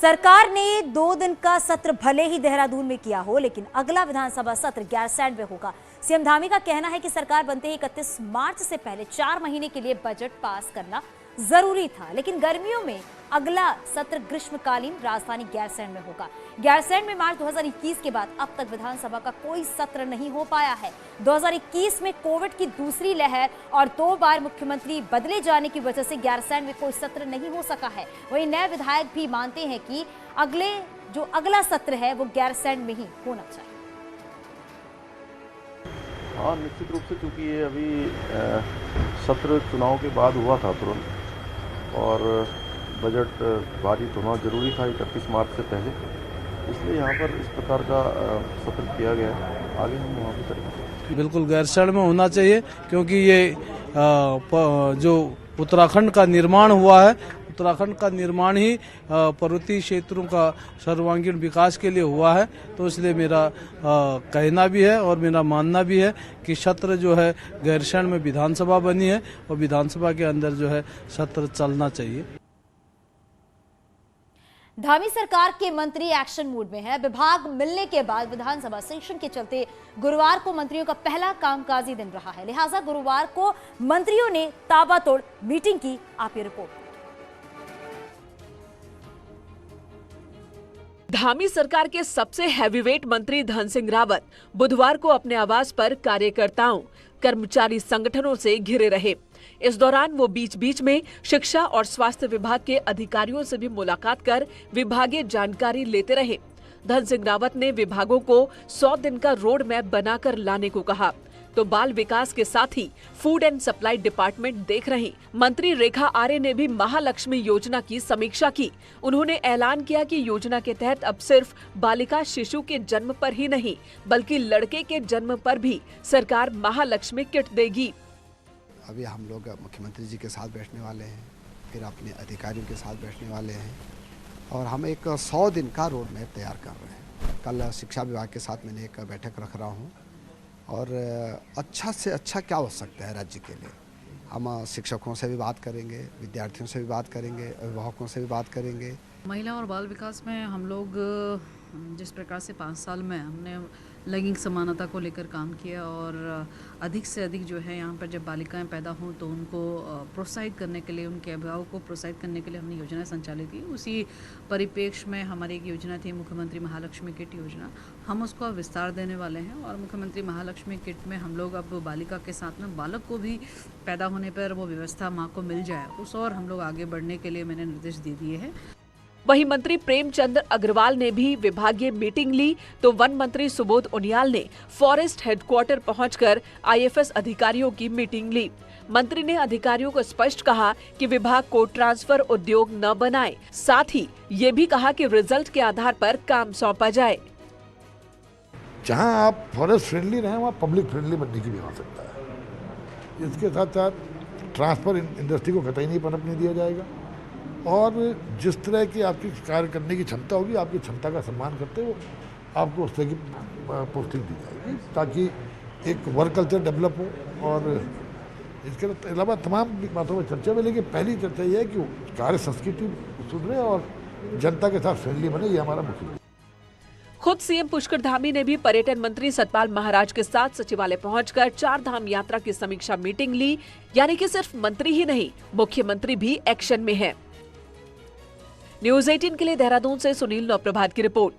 सरकार ने 2 दिन का सत्र भले ही देहरादून में किया हो, लेकिन अगला विधानसभा सत्र गैरसैंण में होगा। सीएम धामी का कहना है कि सरकार बनते ही 31 मार्च से पहले 4 महीने के लिए बजट पास करना जरूरी था, लेकिन गर्मियों में अगला सत्र ग्रीष्मकालीन राजधानी गैरसैंण में होगा। गैरसैंण में मार्च 2021 के बाद अब तक विधानसभा का कोई सत्र नहीं हो पाया है। 2021 में कोविड की दूसरी लहर और 2 बार मुख्यमंत्री बदले जाने की वजह से गैरसैंण में कोई सत्र नहीं हो सका है। वहीं नए विधायक भी मानते हैं कि अगला सत्र है वो गैरसैंण में ही होना चाहिए। हाँ, निश्चित रूप से, क्योंकि ये अभी सत्र चुनाव के बाद हुआ था तुरंत, और बजट पारित होना जरूरी था 31 मार्च से पहले, इसलिए यहाँ पर इस प्रकार का सत्र किया गया है। आगे हम वहाँ भी करेंगे। बिल्कुल गैरसैंण में होना चाहिए, क्योंकि ये जो उत्तराखंड का निर्माण हुआ है, उत्तराखंड का निर्माण ही पर्वतीय क्षेत्रों का सर्वांगीण विकास के लिए हुआ है। तो इसलिए मेरा कहना भी है और मेरा मानना भी है कि सत्र जो है गैरसैंण में विधानसभा बनी है और विधानसभा के अंदर जो है सत्र चलना चाहिए। धामी सरकार के मंत्री एक्शन मूड में है। विभाग मिलने के बाद विधानसभा सेशन के चलते गुरुवार को मंत्रियों का पहला कामकाजी दिन रहा है, लिहाजा गुरुवार को मंत्रियों ने ताबड़तोड़ मीटिंग की। आप ये रिपोर्ट। धामी सरकार के सबसे हैवीवेट मंत्री धन सिंह रावत बुधवार को अपने आवास पर कार्यकर्ताओं, कर्मचारी संगठनों से घिरे रहे। इस दौरान वो बीच बीच में शिक्षा और स्वास्थ्य विभाग के अधिकारियों से भी मुलाकात कर विभागीय जानकारी लेते रहे। धन सिंह रावत ने विभागों को 100 दिन का रोड मैप बनाकर लाने को कहा, तो बाल विकास के साथ ही फूड एंड सप्लाई डिपार्टमेंट देख रही मंत्री रेखा आर्य ने भी महालक्ष्मी योजना की समीक्षा की। उन्होंने ऐलान किया कि योजना के तहत अब सिर्फ बालिका शिशु के जन्म पर ही नहीं, बल्कि लड़के के जन्म पर भी सरकार महालक्ष्मी किट देगी। अभी हम लोग मुख्यमंत्री जी के साथ बैठने वाले हैं, फिर अपने अधिकारियों के साथ बैठने वाले हैं, और हम एक 100 दिन का रोड मैप तैयार कर रहे हैं। कल शिक्षा विभाग के साथ मैंने एक बैठक रख रहा हूँ, और अच्छा से अच्छा क्या हो सकता है राज्य के लिए। हम शिक्षकों से भी बात करेंगे, विद्यार्थियों से भी बात करेंगे, अभिभावकों से भी बात करेंगे। महिला और बाल विकास में हम लोग जिस प्रकार से 5 साल में हमने लैंगिक समानता को लेकर काम किया, और अधिक से अधिक जो है यहाँ पर जब बालिकाएं पैदा हों तो उनको प्रोत्साहित करने के लिए, उनके अभिभावक को प्रोत्साहित करने के लिए हमने योजनाएं संचालित की। उसी परिप्रेक्ष्य में हमारी एक योजना थी मुख्यमंत्री महालक्ष्मी किट योजना। हम उसको विस्तार देने वाले हैं, और मुख्यमंत्री महालक्ष्मी किट में हम लोग अब बालिका के साथ में बालक को भी पैदा होने पर वो व्यवस्था माँ को मिल जाए, उस और हम लोग आगे बढ़ने के लिए मैंने निर्देश दे दिए हैं। वहीं मंत्री प्रेमचंद अग्रवाल ने भी विभागीय मीटिंग ली, तो वन मंत्री सुबोध उनियाल ने फॉरेस्ट हेडक्वार्टर पहुंचकर आईएफएस अधिकारियों की मीटिंग ली। मंत्री ने अधिकारियों को स्पष्ट कहा कि विभाग को ट्रांसफर उद्योग न बनाए, साथ ही ये भी कहा कि रिजल्ट के आधार पर काम सौंपा जाए। जहां आप फॉरेस्ट फ्रेंडली रहे वहाँ पब्लिक फ्रेंडली बनने की भी आवश्यकता है। इसके साथ साथ ट्रांसफर इंडस्ट्री को कतई नहीं पनपने दिया जाएगा, और जिस तरह की आपकी कार्य करने की क्षमता होगी, आपकी क्षमता का सम्मान करते हुए आपको उस तरह की पोस्टिंग दी जाएगी, ताकि एक वर्क कल्चर डेवलप हो। और इसके अलावा तमाम बातों में चर्चा में, लेकिन पहली चर्चा यह है कि कार्य संस्कृति सुधरे और जनता के साथ फ्रेंडली बने, ये हमारा मुख्य। खुद सीएम पुष्कर धामी ने भी पर्यटन मंत्री सतपाल महाराज के साथ सचिवालय पहुंचकर 4 धाम यात्रा की समीक्षा मीटिंग ली। यानी कि सिर्फ मंत्री ही नहीं, मुख्यमंत्री भी एक्शन में है। न्यूज़ 18 के लिए देहरादून से सुनील नवप्रभात की रिपोर्ट।